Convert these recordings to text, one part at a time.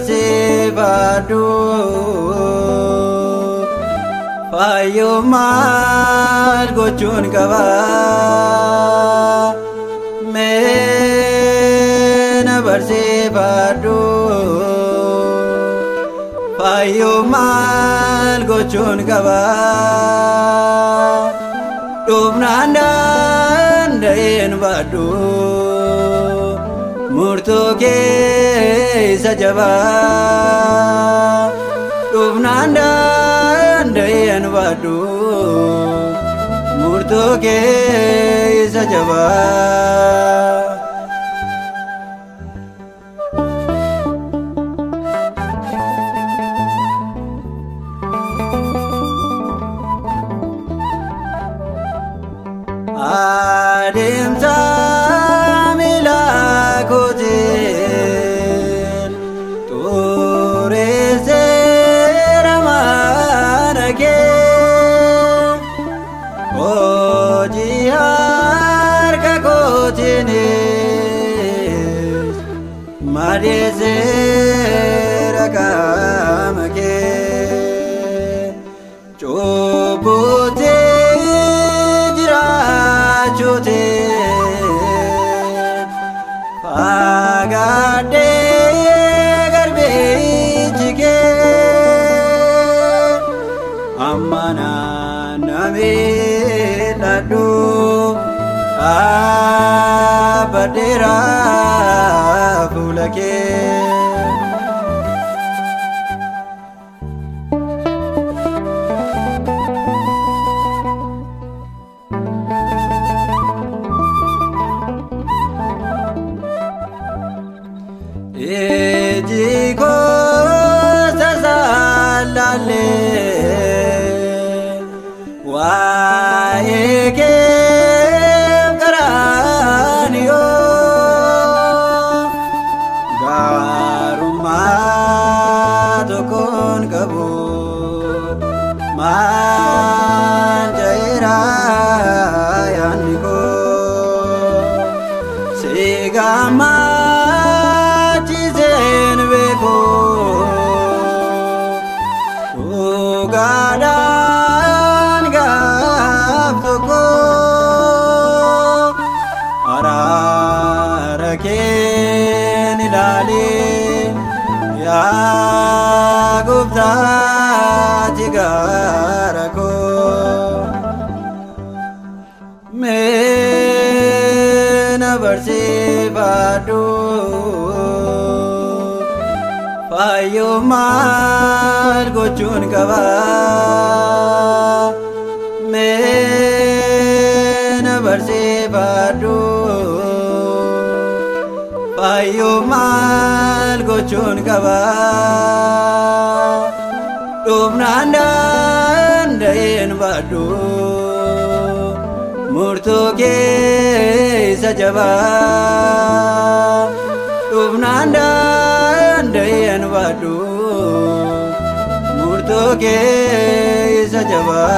barsiifadhu fayyummaan gochuun qaba meena barsiifadhu fayyummaan gochuun qaba dhumnaan danda'een baadhu murtoo keessa jabaa dhumnaan danda'een baadhu murtoo keessa jabaa. Adeemsa miilaa kootiin xureesseera mana kee hojii harka kootiinis madeesseera qaama kee cubbuutii fagaadhee garbichi kee amma naanna'ee ladhu dhaabbateera fuula kee. Ejiko sasalale waeke karaniyo garuma tokon kabu manjaira yaniko sigama Ugadan gaf toko arara ken ilali ya gupta jigara ko mena barsiifadhu fayyummaan gochuun qaba meena barsiifadhu fayyummaan gochuun qaba dhumnaan danda'een baadhu murtoo keessa jabaa dhumnaan danda'een baadhu murtoo keessa jabaa.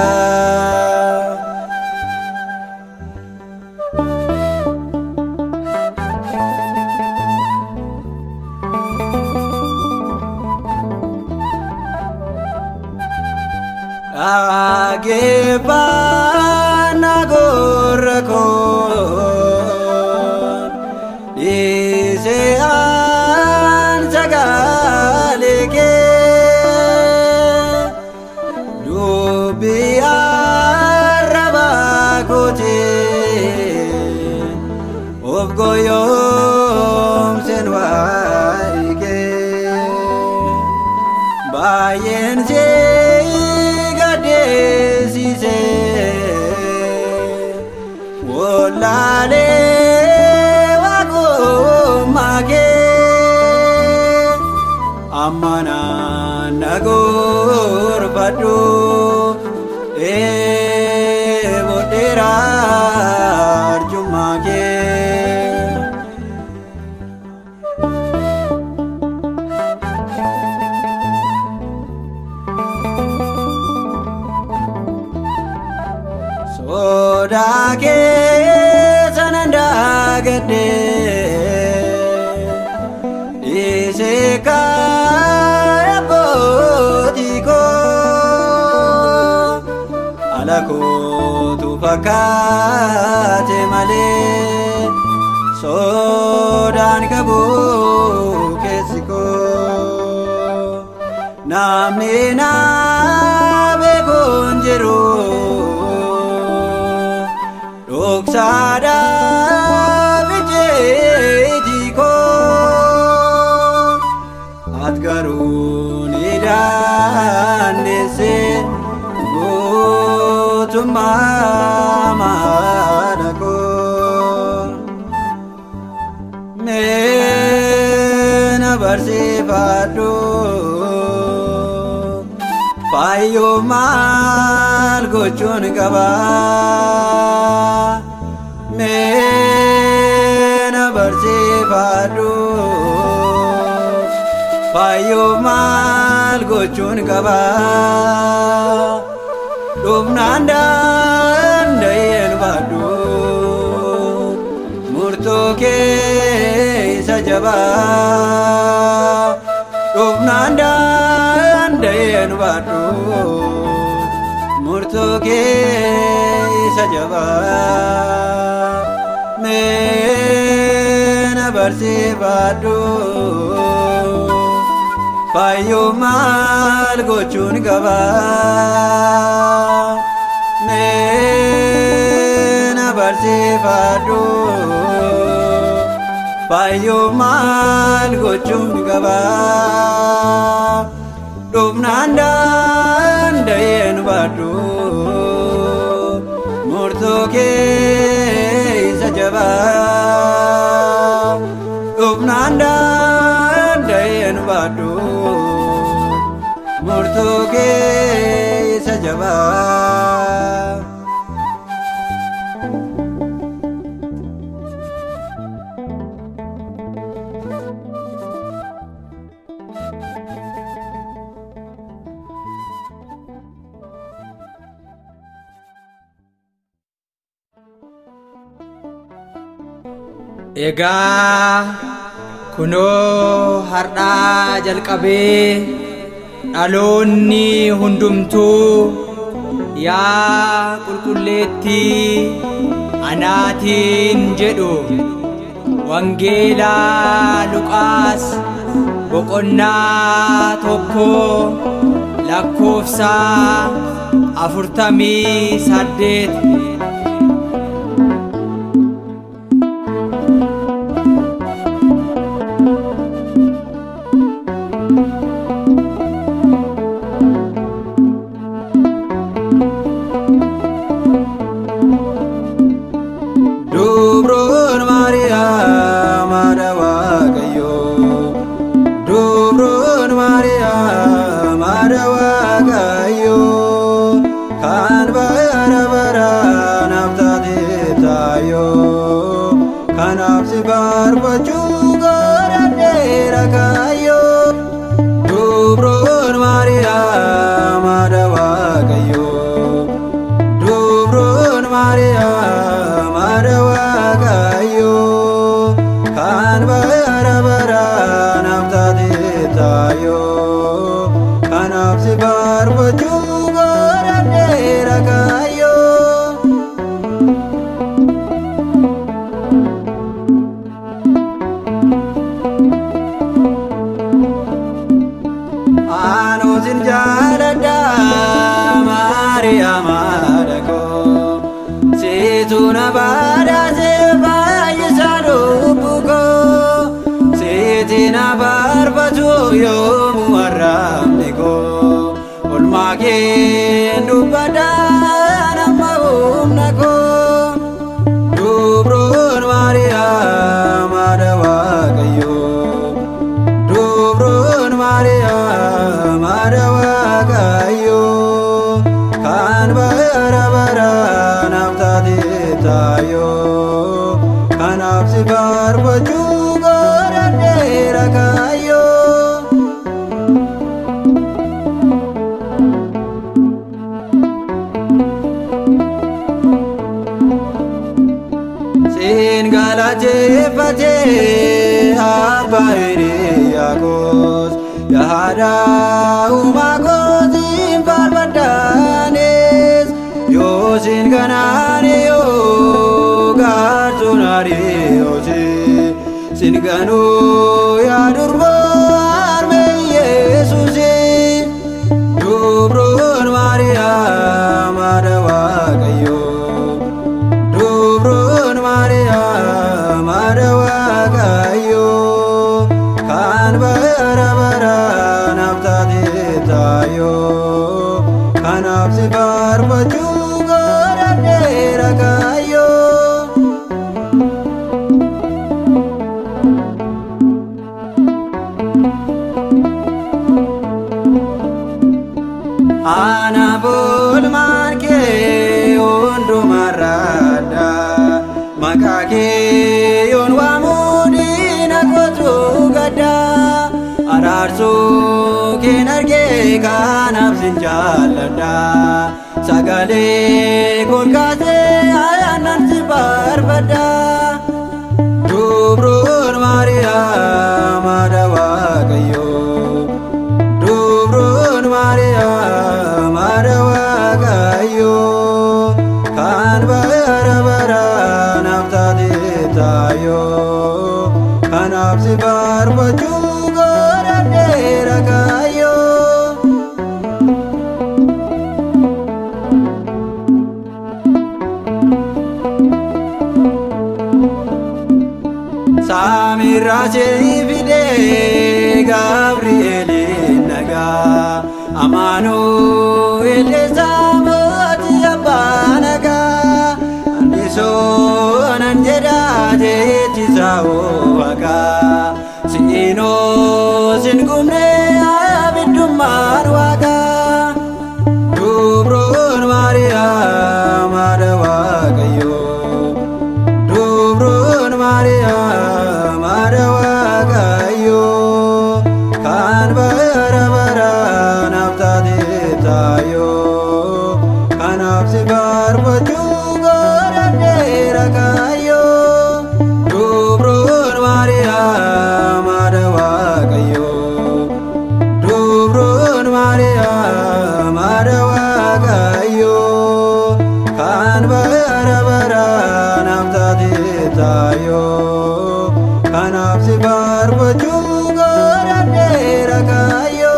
Dhageeffannaa gurra koon dhiisee sagalee kee dubbii arraba kootiin of goyoomseen waa'ee kee baay'een gaddeessise wallaalee waaqummaa kee amma nagorfadhu booddeera arjummaa kee. Sodaa keessa nan daagadhe dhiisee kaa Malakotu fakkaate malee sodaan qabu keessi koo namni na beeku hin jiru dhoksaadhaaf ijjeetii koo ati garuu ni dandeesse mana ko mena bersifadu payo mal gochun gaba mena bersifadu payo mal gochun gaba Dumnanda ndayen badu murtoke sajaba Dumnanda ndayen badu murtoke sajaba mena barsi badu payo mal gochun gaba mena bersifadu payo mal gochun gaba dumnanda ndayen badu murtoke sajaba dumnanda ndayen badu murtoke sajaba Ega kuno harda jalqabe dhaloonni hundumtu ya qulqulleetti anaatiin jedhu wangeela Luqaas boqonnaa 1 lakkoofsa 48 Yahada umagozim barbadanes yo Inganu ya durbar me Yesusi Dubrun Maria Madawa Gayo Dubrun Maria Madawa Gayo Kan bara bara naftati tayo Kan apsi barbaju goradera gayo Ana bulman ke undu marada maka ke yon wamudi na kotu gada ararsu ke narge kanap sinjalada sagale kolkate ayanan si barbada Dubrun Maria Madawa Gayo Dubrun Maria Madawa Gayo Kan bara bara naftati tayo Kan apsi barbaju goradera gayo Samira fide Gabriel naga Amanu Samati abanaga Andiso nanjeda jeti sawaga Sino singumne abidumar waga Dubrun Maria Madawa Gayo Dubrun Maria Madawa Gayo Kan bara bara naftati tayo Kan apsi barbaju goradera gayo Dubrun Maria Madawa Gayo Dubrun Maria Madawa Gayo Kan bara bara naftati tayo Kan apsi barbaju goradera gayo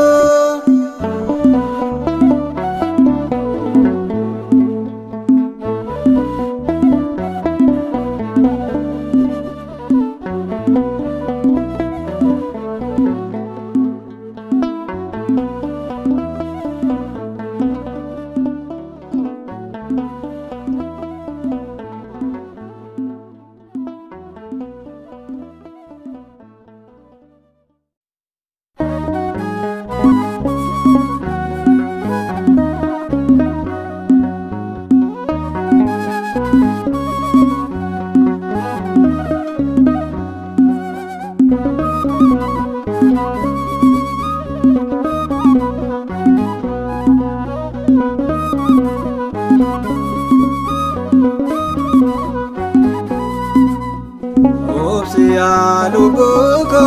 Obsiya lubuko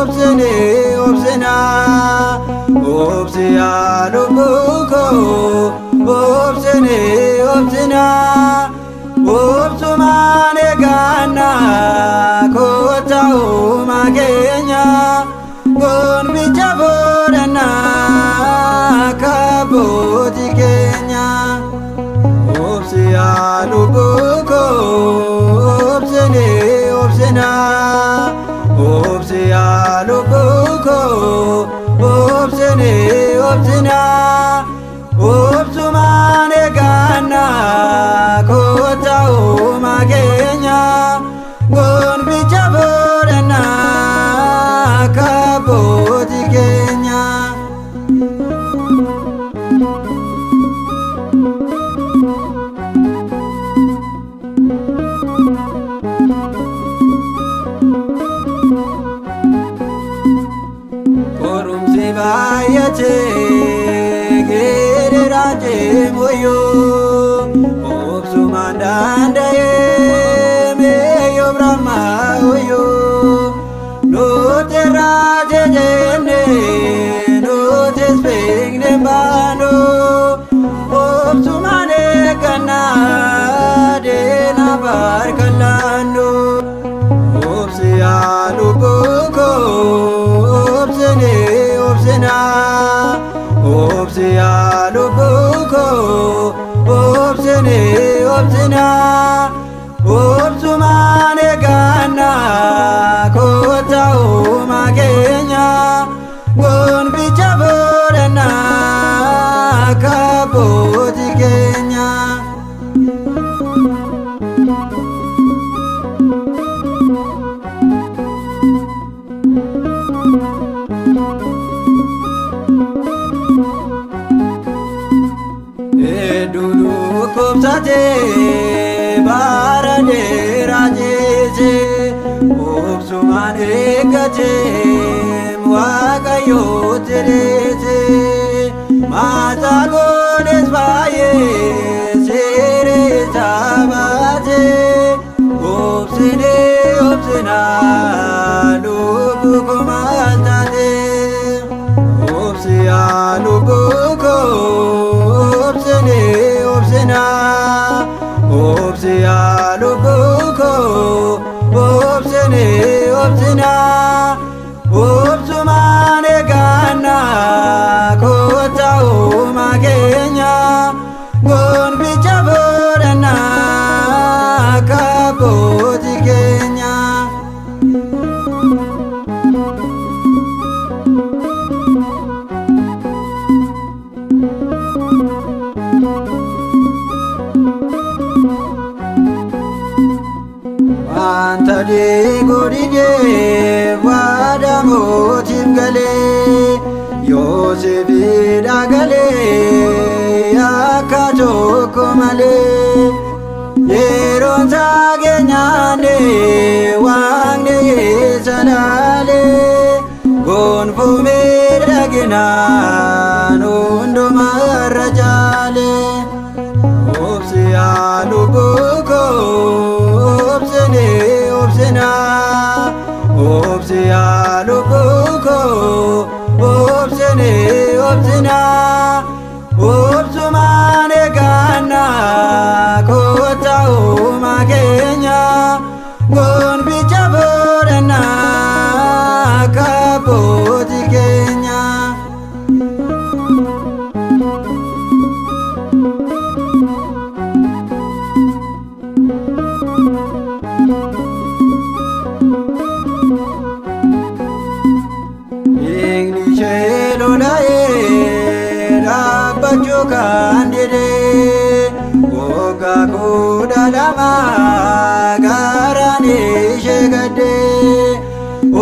obsene obsena Obsiya lubuko obsene obsena Obsumane gana kota umagenya Gon bicabodana kaboti kenya Obsiya lubuko obsene obsena Obsiya lubuko obsene obsena Obsumane gana kota umagenya Gon bicabodana kaboti kenya Korumsi bayate gereraje moyo Obsumandanda meyo brahma oyo No terraje jene no te spegne bano Obsumane kana de na barkalano Obsi obsiyaa lubbuu koo obsinee obsinaa obsumaan eeggannaa kottaa uumaa keenya gonficha boodannaa akka abbootii keenya. Edulu kopsate bara dheeraa jeese obsumaan eeggate Waaqayyoo tireese maasaa goones baay'ee seeree isaa baate obsinee obsinaa lubbuu koo maal taate obsiyaa lubbuu koo obsinee obsinaa obsiyaa lubbuu koo obsinee obsinaa obsumaan eeggannaa kottaa uumaa keenya gonficha boodannaa akka abbootii keenya. Wanta deegoo dhigee waada mootiif galee Yoosefidha galee akka tokko malee yeroon isaa keenyaanee Waaqni keessa laalee gonfoo miidhaginaan hundumarra caalee obsiyaa lubbuu koo obsinee obsinaa obsiyaa lubbuu koo obsinee obsinaa obsumaan eeggannaa kottaa uumaa keenya gonficha boodannaa akka abbootii keenya. Dhaabbachuu kan didee waggaa kudha lama garaan ishee gaddee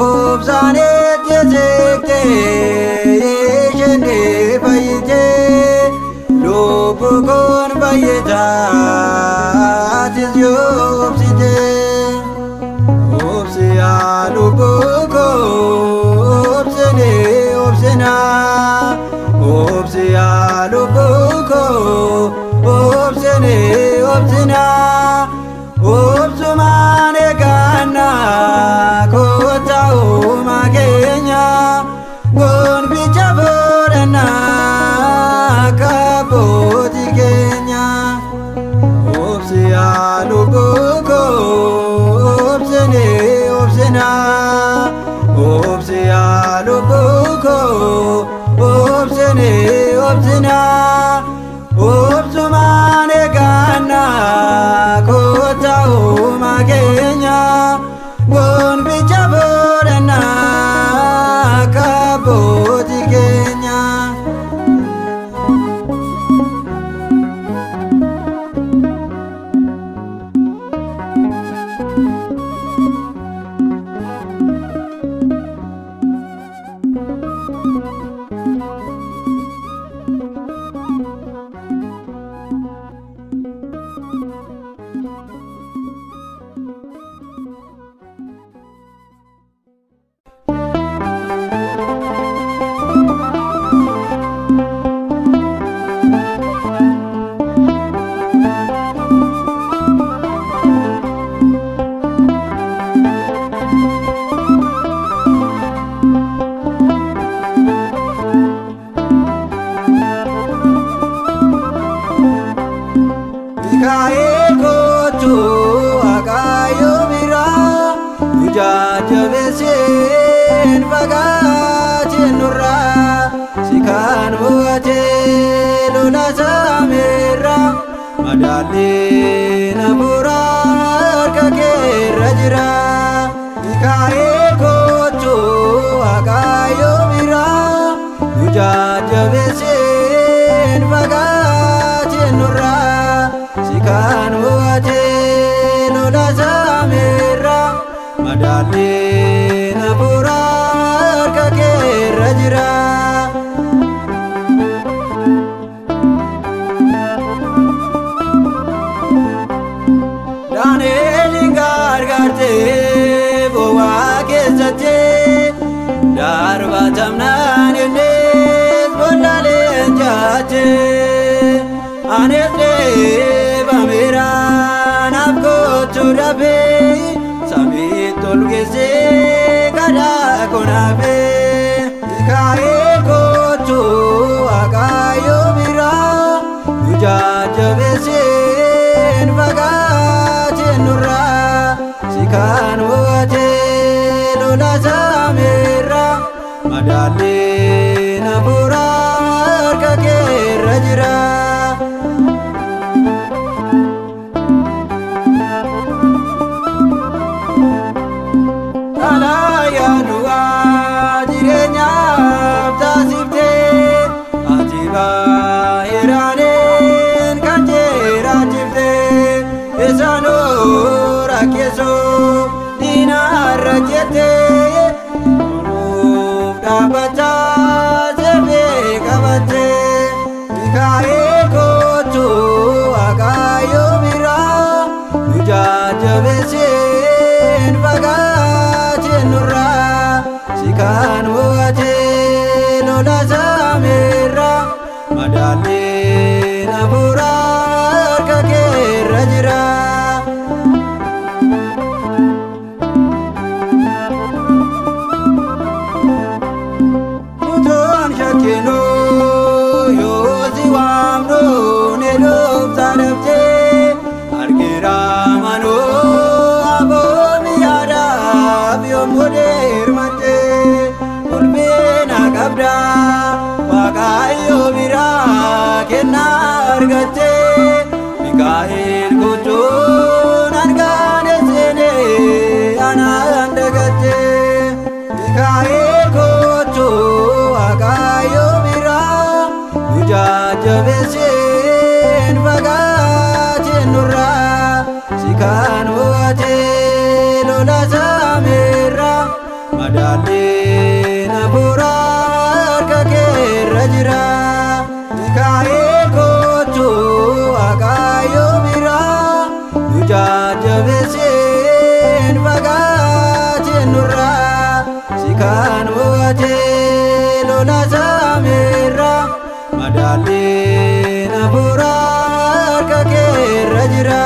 obsaan itti seeqtee isheen fayyitee lubbuu koon fayyitaatis yoo obsitee obsiyaa lubbuu koo obsinee obsinaa obsiyaa lubbuu koo obsinee obsinaa obsumaan eeggannaa kottaa uumaa keenya gonficha boodannaa akka abbootii keenya. Obsiyaa lubbuu koo obsinee obsinaa obsiyaa lubbuu koo obsinee obsinaa obsumaan eeggannaa kottaa uumaa keenya gonficha boodannaa akka abbootii keenya. jajjabeesseen fagaatiin nurraa si kan mo'ate madaalliin hafuuraa harka keerra jira. Mikaa'el koochoo Waaqayyoo biraa nu jajjabeesseen fagaateen nurraa si kan mo'atee lola saameerraa madaalliin hafuuraa harka keerra jira. Daani'eliin gargaartee bowwaa keessatti darbatamnaan innis bollaaleen jaattee anis deebameera naaf gochuu dhabee samiitti ol geessee kadhaa koo naafee. Mikaa'el koochoo Waaqayyoo biraa nu jajjabeesseen fagaateen nurraa si kan mo'atee lola saameerraa madaalliin hafuuraa harka keerra jira. Dhalaayaa du'aa jireenyaaf taasiftee ati baay'eeraaneen kan jiraachifte eessaanoo rakkeessoo diinaarra jettee nuuf dhaabbachaa seefee qabattee. Mikaa'el koochoo Waaqayyoo biraa nu jajjabeesseen fagaateen nurraa si kan mo'atee lola saameerraa madaalliin hafuuraa harka keerra jira. Utuun shakkinuu yoo si waamnu ni dhufta dhabdee argira manuu aboomi yaadaaf yommuu deermattee ulfina qabda Waaqayyoo biraa kennaa argattee. Mikaa'el koochoon hangaan seenee anaan dagattee. Mikaa'el koochoo Waaqayyoo biraa nu jajjabeesseen fagaateen nurraa si kan mo'atee lola saameerraa madaalliin hafuuraa harka keerra jira. Mikaa'el koochoo Waaqayyoo biraa nu jajjabeesseen fagaateen nurraa si kan mo'atee lola saameerraa madaalliin hafuuraa harka keerra jira.